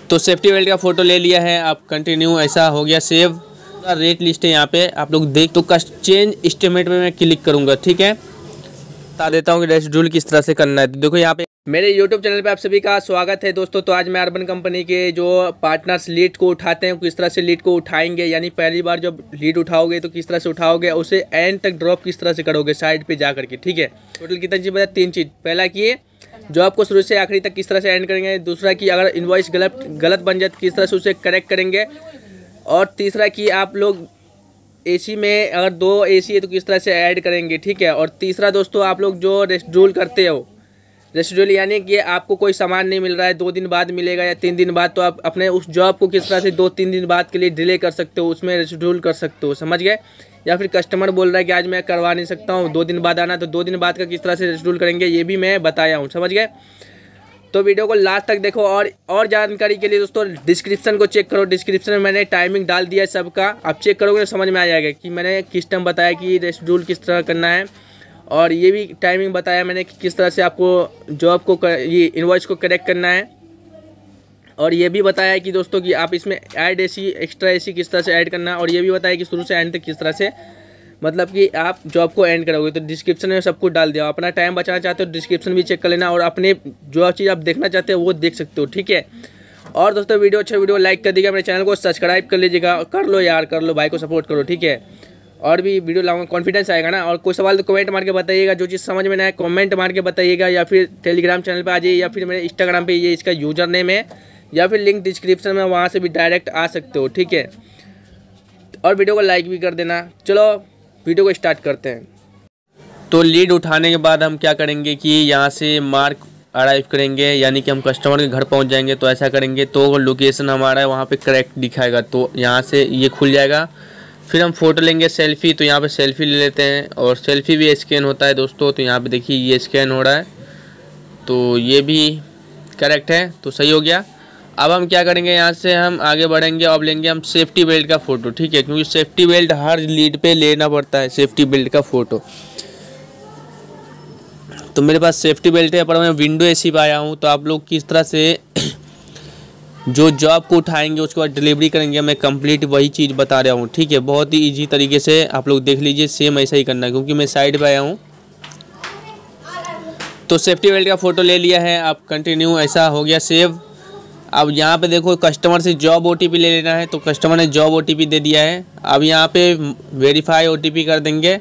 तो safety belt का photo ले लिया है, आप कंटिन्यू, ऐसा हो गया सेव। रेट लिस्ट है यहाँ पे आप लोग देख। तो चेंज एस्टिमेट में मैं क्लिक करूँगा, ठीक है। बता देता हूँ कि रेसिड्यूल किस तरह से करना है। तो देखो यहाँ पे मेरे YouTube चैनल पे आप सभी का स्वागत है दोस्तों। तो आज मैं अर्बन कंपनी के जो पार्टनर्स लीड को उठाते हैं किस तरह से लीड को उठाएंगे, यानी पहली बार जब लीड उठाओगे तो किस तरह से उठाओगे, उसे एंड तक ड्रॉप किस तरह से करोगे साइड पे जा करके, ठीक है। टोटल कितना चीज़ बताया, 3 चीज़। पहला कि जॉब को शुरू से आखिरी तक किस तरह से एंड करेंगे, दूसरा कि अगर इनवॉइस गलत बन जाए तो किस तरह से उसे करेक्ट करेंगे, और तीसरा कि आप लोग एसी में अगर 2 एसी है तो किस तरह से ऐड करेंगे, ठीक है। और तीसरा दोस्तों, आप लोग जो रेसिड्यूल करते हो, रेसिड्यूल यानी कि आपको कोई सामान नहीं मिल रहा है, 2 दिन बाद मिलेगा या 3 दिन बाद, तो आप अपने उस जॉब को किस तरह से 2-3 दिन बाद के लिए डिले कर सकते हो, उसमें रेसिड्यूल कर सकते हो, समझ गए। या फिर कस्टमर बोल रहा है कि आज मैं करवा नहीं सकता हूँ, 2 दिन बाद आना, तो 2 दिन बाद का किस तरह से रेसिड्यूल करेंगे ये भी मैं बताया हूँ, समझ गए। तो वीडियो को लास्ट तक देखो। और जानकारी के लिए दोस्तों डिस्क्रिप्शन को चेक करो, डिस्क्रिप्शन में मैंने टाइमिंग डाल दिया है सबका, आप चेक करोगे तो समझ में आ जाएगा कि मैंने किस टाइम बताया कि रेसिड्यूल किस तरह करना है, और ये भी टाइमिंग बताया मैंने कि किस तरह से आपको जॉब को ये इनवॉइस को करेक्ट करना है, और ये भी बताया है कि दोस्तों कि आप इसमें ऐड एसी एक्स्ट्रा एसी किस तरह से ऐड करना है, और ये भी बताया कि शुरू से एंड तक किस तरह से मतलब कि आप जॉब को एंड करोगे। तो डिस्क्रिप्शन में सब कुछ डाल दिया। अपना टाइम बचाना चाहते हो डिस्क्रिप्शन भी चेक कर लेना, और अपने जो चीज़ आप देखना चाहते हो वो देख सकते हो, ठीक है। और दोस्तों वीडियो अच्छा वीडियो लाइक कर दीजिएगा, मेरे चैनल को सब्सक्राइब कर लीजिएगा, कर लो यार, कर लो, भाई को सपोर्ट करो, ठीक है। और भी वीडियो लाऊंगा, कॉन्फिडेंस आएगा ना। और कोई सवाल तो कमेंट मार के बताइएगा, जो चीज़ समझ में ना आए कमेंट मार के बताइएगा, या फिर टेलीग्राम चैनल पर आ जाइए, या फिर मेरे इंस्टाग्राम पे ये इसका यूज़र नेम है, या फिर लिंक डिस्क्रिप्शन में, वहाँ से भी डायरेक्ट आ सकते हो, ठीक है। और वीडियो को लाइक भी कर देना। चलो वीडियो को स्टार्ट करते हैं। तो लीड उठाने के बाद हम क्या करेंगे कि यहाँ से मार्क अराइव करेंगे, यानी कि हम कस्टमर के घर पहुँच जाएंगे। तो ऐसा करेंगे तो लोकेशन हमारा है वहाँ पे करेक्ट दिखाएगा, तो यहाँ से ये खुल जाएगा। फिर हम फ़ोटो लेंगे सेल्फ़ी, तो यहाँ पे सेल्फ़ी ले लेते हैं, और सेल्फ़ी भी स्कैन होता है दोस्तों। तो यहाँ पे देखिए ये स्कैन हो रहा है, तो ये भी करेक्ट है, तो सही हो गया। अब हम क्या करेंगे, यहाँ से हम आगे बढ़ेंगे, अब लेंगे हम सेफ्टी बेल्ट का फ़ोटो, ठीक है, क्योंकि सेफ्टी बेल्ट हर लीड पे लेना पड़ता है, सेफ्टी बेल्ट का फ़ोटो। तो मेरे पास सेफ्टी बेल्ट है, पर मैं विंडो एसी पे आया हूँ। तो आप लोग किस तरह से जो जॉब को उठाएंगे उसके बाद डिलीवरी करेंगे, मैं कंप्लीट वही चीज़ बता रहा हूँ, ठीक है। बहुत ही ईजी तरीके से आप लोग देख लीजिए, सेम ऐसा ही करना है, क्योंकि मैं साइड पर आया हूँ। तो सेफ्टी बेल्ट का फ़ोटो ले लिया है, आप कंटिन्यू, ऐसा हो गया सेव। अब यहाँ पे देखो कस्टमर से जॉब ओटीपी ले लेना है, तो कस्टमर ने जॉब ओटीपी दे दिया है। अब यहाँ पे वेरीफाई ओटीपी कर देंगे,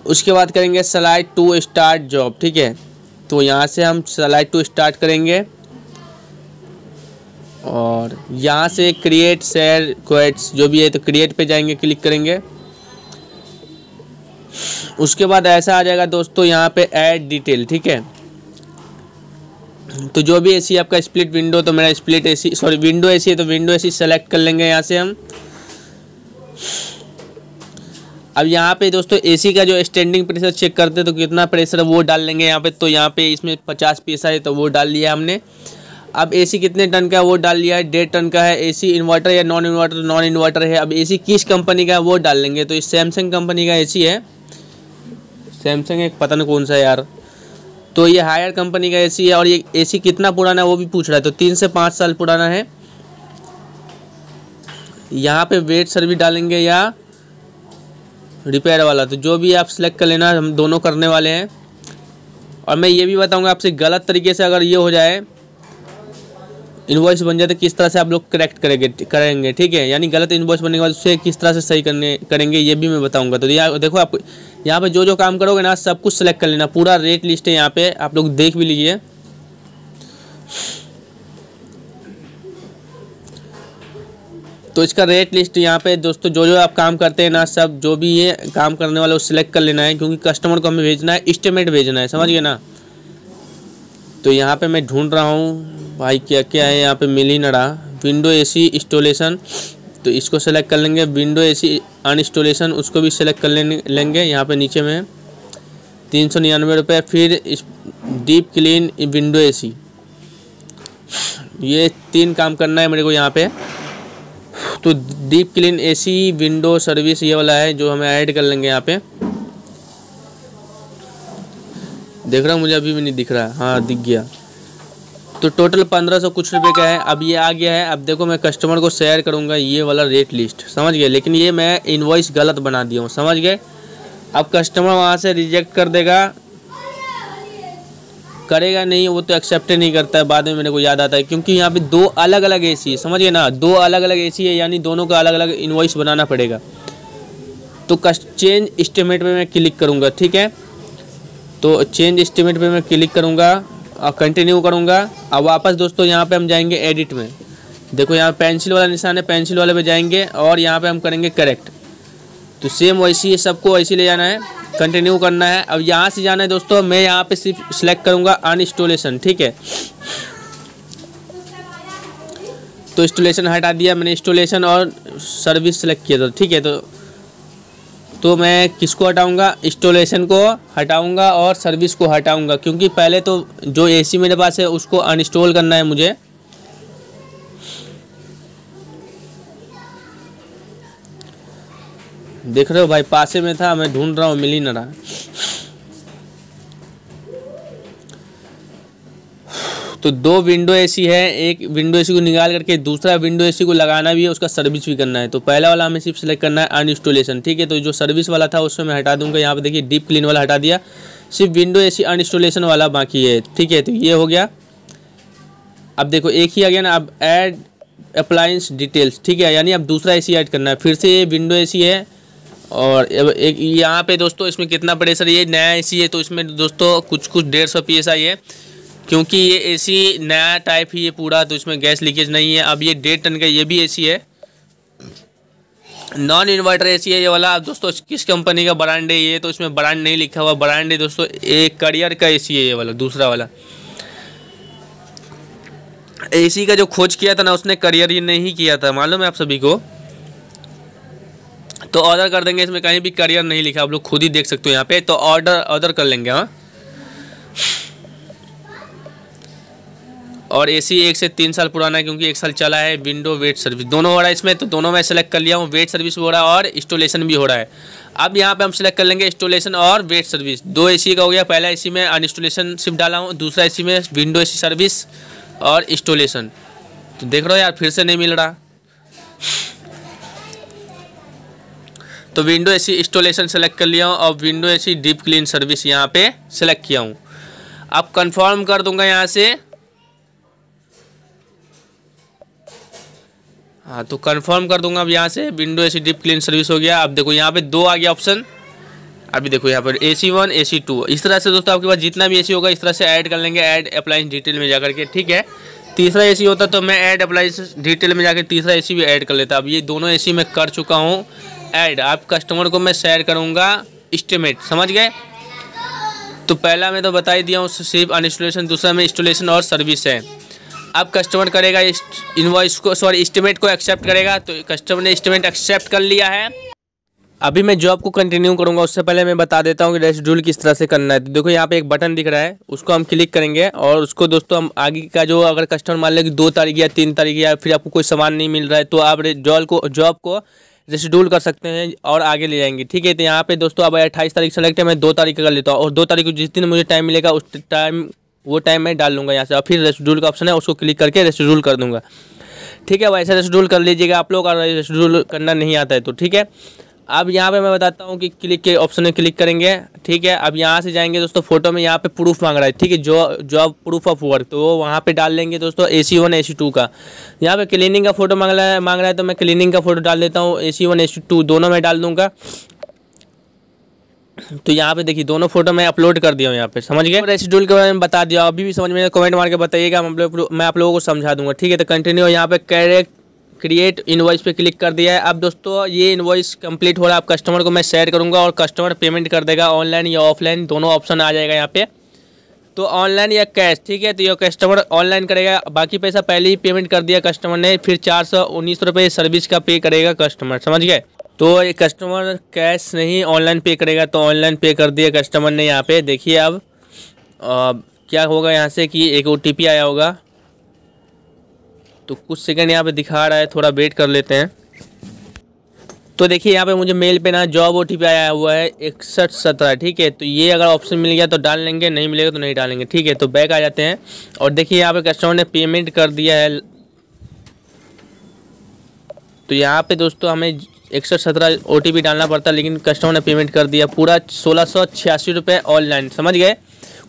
उसके बाद करेंगे स्लाइड टू स्टार्ट जॉब, ठीक है। तो यहाँ से हम स्लाइड टू स्टार्ट करेंगे, और यहाँ से क्रिएट शेयर क्वेट्स जो भी है, तो क्रिएट पे जाएंगे, क्लिक करेंगे। उसके बाद ऐसा आ जाएगा दोस्तों यहाँ पे ऐड डिटेल, ठीक है। तो जो भी एसी आपका स्प्लिट विंडो, तो मेरा split AC sorry window AC है, तो विंडो एसी सेलेक्ट कर लेंगे यहाँ से हम। अब यहाँ पे दोस्तों एसी का जो स्टैंडिंग प्रेशर चेक करते हैं, तो कितना प्रेशर है वो डाल लेंगे यहाँ पे। तो यहाँ पे इसमें 50 पैसा है, तो वो डाल लिया हमने। अब एसी कितने टन का है वो डाल लिया है, 1.5 टन का है। एसी इन्वर्टर या नॉन इन्वर्टर, नॉन इन्वर्टर है। अब एसी किस कंपनी का है वो डाल लेंगे। तो ये सैमसंग कंपनी का एसी है, सैमसंग एक पता नहीं कौन सा है यार। तो ये हायर कंपनी का एसी है, और ये एसी कितना पुराना है वो भी पूछ रहा है, तो 3 से 5 साल पुराना है। यहाँ पे वेट सर्विस डालेंगे या रिपेयर वाला, तो जो भी आप सिलेक्ट कर लेना, हम दोनों करने वाले हैं। और मैं ये भी बताऊंगा आपसे, गलत तरीके से अगर ये हो जाए, इनवॉइस बन जाए, तो किस तरह से आप लोग करेक्ट करेंगे, ठीक है। यानी गलत इनवॉइस बनने के बाद उससे किस तरह से सही करेंगे ये भी मैं बताऊंगा। तो यहाँ देखो, आप यहाँ पे जो काम करोगे ना, सब कुछ सेलेक्ट कर लेना, पूरा रेट लिस्ट है यहाँ पे, आप लोग देख भी लीजिए। तो इसका रेट लिस्ट यहाँ पे दोस्तों, जो आप काम करते हैं ना, सब जो भी ये काम करने वाले वो सिलेक्ट कर लेना है, क्योंकि कस्टमर को हमें भेजना है, एस्टिमेट भेजना है, समझ गए ना। तो यहाँ पे मैं ढूंढ रहा हूँ भाई, क्या क्या है यहाँ पे, मिल ही ना रहा। विंडो एसी इंस्टॉलेशन, तो इसको सेलेक्ट कर लेंगे। विंडो एसी अनइंस्टॉलेशन, उसको भी सेलेक्ट कर लेंगे। यहाँ पे नीचे में 399 रुपये। फिर डीप क्लीन विंडो एसी, ये 3 काम करना है मेरे को यहाँ पे। तो deep clean AC window service ये वाला है जो हमें ऐड कर लेंगे यहाँ पे। देख रहा हूँ, मुझे अभी भी नहीं दिख रहा है, हाँ दिख गया। तो टोटल 1500 कुछ रुपए का है। अब ये आ गया है। अब देखो मैं कस्टमर को शेयर करूँगा ये वाला रेट लिस्ट, समझ गए। लेकिन ये मैं इनवॉइस गलत बना दिया हूँ, समझ गए। अब कस्टमर वहाँ से रिजेक्ट कर देगा, करेगा नहीं, वो तो एक्सेप्ट नहीं करता है। बाद में मेरे को याद आता है क्योंकि यहाँ पे दो अलग अलग एसी है, समझिए ना, दो अलग अलग एसी है, यानी दोनों का अलग अलग इनवॉइस बनाना पड़ेगा। तो चेंज एस्टिमेट पे मैं क्लिक करूँगा, ठीक है। तो चेंज एस्टिमेट पे मैं क्लिक करूँगा और कंटिन्यू करूँगा। अब वापस दोस्तों यहाँ पे हम जाएंगे एडिट में। देखो यहाँ पेंसिल वाला निशान है, पेंसिल वाले पे जाएंगे और यहाँ पे हम करेंगे करेक्ट। तो सेम वैसी है, सबको वैसे ले जाना है, कंटिन्यू करना है। अब यहाँ से जाना है दोस्तों, मैं यहाँ पे सिर्फ सिलेक्ट करूँगा अनइंस्टॉलेशन, ठीक है। तो इंस्टॉलेशन हटा दिया मैंने, इंस्टॉलेशन और सर्विस सेलेक्ट किया था, ठीक है। तो मैं किसको हटाऊंगा, इंस्टॉलेशन को हटाऊंगा और सर्विस को हटाऊंगा, क्योंकि पहले तो जो एसी मेरे पास है उसको अनइंस्टॉल करना है मुझे। देख रहे हो भाई, पासे में था, मैं ढूंढ रहा हूँ, मिल ही ना रहा। तो दो विंडो एसी है, एक विंडो एसी को निकाल करके दूसरा विंडो एसी को लगाना भी है, उसका सर्विस भी करना है। तो पहला वाला हमें सिर्फ सेलेक्ट करना है अनइंस्टॉलेशन, ठीक है। तो जो सर्विस वाला था उसमें मैं हटा दूंगा। यहाँ पे देखिए डीप क्लीन वाला हटा दिया, सिर्फ विंडो एसी अनइंस्टॉलेशन वाला बाकी है, ठीक है। तो ये हो गया। अब देखो एक ही आ गया ना। अब ऐड अप्लायंस डिटेल्स, ठीक है, यानी अब दूसरा एसी ऐड करना है। फिर से ये विंडो एसी है और एक यहाँ पे दोस्तों इसमें कितना प्रेशर, ये नया एसी है तो इसमें दोस्तों कुछ 150 PSI है, क्योंकि ये एसी नया टाइप ही है पूरा, तो इसमें गैस लीकेज नहीं है। अब ये 1.5 टन का ये भी एसी है, नॉन इन्वर्टर एसी है ये वाला। अब दोस्तों किस कंपनी का ब्रांड है ये, तो इसमें ब्रांड नहीं लिखा हुआ, ब्रांड है दोस्तों एक करियर का एसी है ये वाला, दूसरा वाला। एसी का जो खोज किया था ना उसने करियर ही नहीं किया था, मालूम है आप सभी को। तो ऑर्डर कर देंगे, इसमें कहीं भी करियर नहीं लिखा, आप लोग खुद ही देख सकते हो यहाँ पे। तो ऑर्डर कर लेंगे, हाँ। और एसी 1 से 3 साल पुराना है, क्योंकि 1 साल चला है। विंडो वेट सर्विस दोनों हो रहा है इसमें, तो दोनों मैं सेलेक्ट कर लिया हूँ। वेट सर्विस भी हो रहा है और इंस्टॉलेशन भी हो रहा है। अब यहाँ पे हम सेलेक्ट कर लेंगे इंस्टॉलेशन और वेट सर्विस। दो एसी का हो गया, पहला एसी में अनइंस्टॉलेशन सिर्फ डाला हूँ, दूसरा एसी में विंडो एसी सर्विस और इंस्टॉलेशन। तो देख रहे हो यार, फिर से नहीं मिल रहा। तो विंडो एसी इंस्टॉलेशन सेलेक्ट कर लिया हूँ और window AC deep clean service यहाँ पे सेलेक्ट किया हूँ। अब कंफर्म कर दूंगा यहाँ से, हाँ। तो कंफर्म कर दूंगा अब यहाँ से, window AC deep clean service हो गया। अब देखो यहाँ पे 2 आ गया ऑप्शन। अभी देखो यहाँ पर AC1 AC2, इस तरह से दोस्तों आपके पास जितना भी एसी होगा इस तरह से ऐड कर लेंगे, ऐड अप्लायंस डिटेल में जाकर के, ठीक है। तीसरा एसी होता तो मैं ऐड अप्लायंस डिटेल में जाकर तीसरा एसी भी ऐड कर लेता। अब ये दोनों एसी मैं कर चुका हूँ ऐड। आप कस्टमर को मैं शेयर करूँगा एस्टिमेट, समझ गए। तो पहला मैं तो बता ही दिया हूँ सिर्फ अनइंस्टॉलेशन, दूसरा में इंस्टॉलेशन और सर्विस है। अब कस्टमर करेगा इनवॉइस को, सॉरी एस्टिमेट को एक्सेप्ट करेगा। तो कस्टमर ने एस्टिमेट एक्सेप्ट कर लिया है। अभी मैं जॉब को कंटिन्यू करूंगा, उससे पहले मैं बता देता हूं कि रेसिड्यूल किस तरह से करना है। तो देखो यहाँ पे एक बटन दिख रहा है, उसको हम क्लिक करेंगे और उसको दोस्तों हम आगे का जो, अगर कस्टमर मान ले कि 2 तारीख या 3 तारीख या फिर आपको कोई सामान नहीं मिल रहा है, तो आप जॉब को रेसिड्यूल कर सकते हैं और आगे ले जाएंगे, ठीक है। तो यहाँ पे दोस्तों अब 28 तारीख सेलेक्ट है, मैं 2 तारीख का कर लेता हूँ और 2 तारीख को जिस दिन मुझे टाइम मिलेगा उस टाइम वो टाइम मैं डाल लूँगा यहाँ से। और फिर रेसिड्यूल का ऑप्शन है, उसको क्लिक करके रेसिड्यूल कर दूँगा, ठीक है। वैसे रेसिड्यूल कर लीजिएगा आप लोग, अगर रेसिड्यूल करना नहीं आता है तो, ठीक है। अब यहाँ पे मैं बताता हूँ कि क्लिक के ऑप्शन में क्लिक करेंगे, ठीक है। अब यहाँ से जाएंगे दोस्तों, फोटो में यहाँ पे प्रूफ मांग रहा है, ठीक है, जॉब प्रूफ ऑफ वर्क, तो वो वहाँ पे डाल लेंगे दोस्तों AC1 AC2 का। यहाँ पे क्लीनिंग का फोटो मांग रहा है तो मैं क्लीनिंग का फोटो डाल देता हूँ, AC1 AC2 दोनों मैं डाल दूँगा। तो यहाँ पे देखिए दोनों फोटो मैं अपलोड कर दिया हूँ यहाँ पे, समझ गए। रेसिड्यूल के बारे में बता दिया, अभी भी समझ में कमेंट मार के बताइएगा, मैं आप लोगों को समझा दूंगा, ठीक है। तो कंटिन्यू यहाँ पे क्रिएट इनवॉइस पे क्लिक कर दिया है। अब दोस्तों ये इनवॉइस कंप्लीट हो रहा है। अब कस्टमर को मैं शेयर करूंगा और कस्टमर पेमेंट कर देगा, ऑनलाइन या ऑफलाइन दोनों ऑप्शन आ जाएगा यहाँ पे। तो ऑनलाइन या कैश, ठीक है। तो ये कस्टमर ऑनलाइन करेगा, बाकी पैसा पहले ही पेमेंट कर दिया कस्टमर ने, फिर 419 रुपये सर्विस का पे करेगा कस्टमर, समझ गए। तो ये कस्टमर कैश नहीं ऑनलाइन पे करेगा, तो ऑनलाइन पे कर दिया कस्टमर ने। यहाँ पे देखिए अब क्या होगा यहाँ से कि एक OTP आया होगा, तो कुछ सेकंड यहाँ पे दिखा रहा है, थोड़ा वेट कर लेते हैं। तो देखिए यहाँ पे मुझे मेल पे ना जॉब OTP आया हुआ है 6117, ठीक है। तो ये अगर ऑप्शन मिल गया तो डाल लेंगे, नहीं मिलेगा तो नहीं डालेंगे, ठीक है। तो बैक आ जाते हैं और देखिए यहाँ पे कस्टमर ने पेमेंट कर दिया है। तो यहाँ पे दोस्तों हमें 6117 OTP डालना पड़ता है, लेकिन कस्टमर ने पेमेंट कर दिया पूरा 1686 रुपये ऑनलाइन, समझ गए।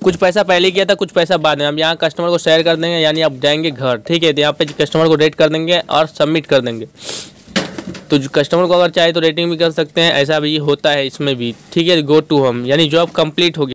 कुछ पैसा पहले किया था, कुछ पैसा बाद में। हम यहाँ कस्टमर को शेयर कर देंगे, यानी आप जाएंगे घर, ठीक है। तो यहाँ पे कस्टमर को रेट कर देंगे और सबमिट कर देंगे। तो जो कस्टमर को अगर चाहे तो रेटिंग भी कर सकते हैं, ऐसा भी होता है इसमें भी, ठीक है। गो टू होम यानी जॉब कंप्लीट हो गई।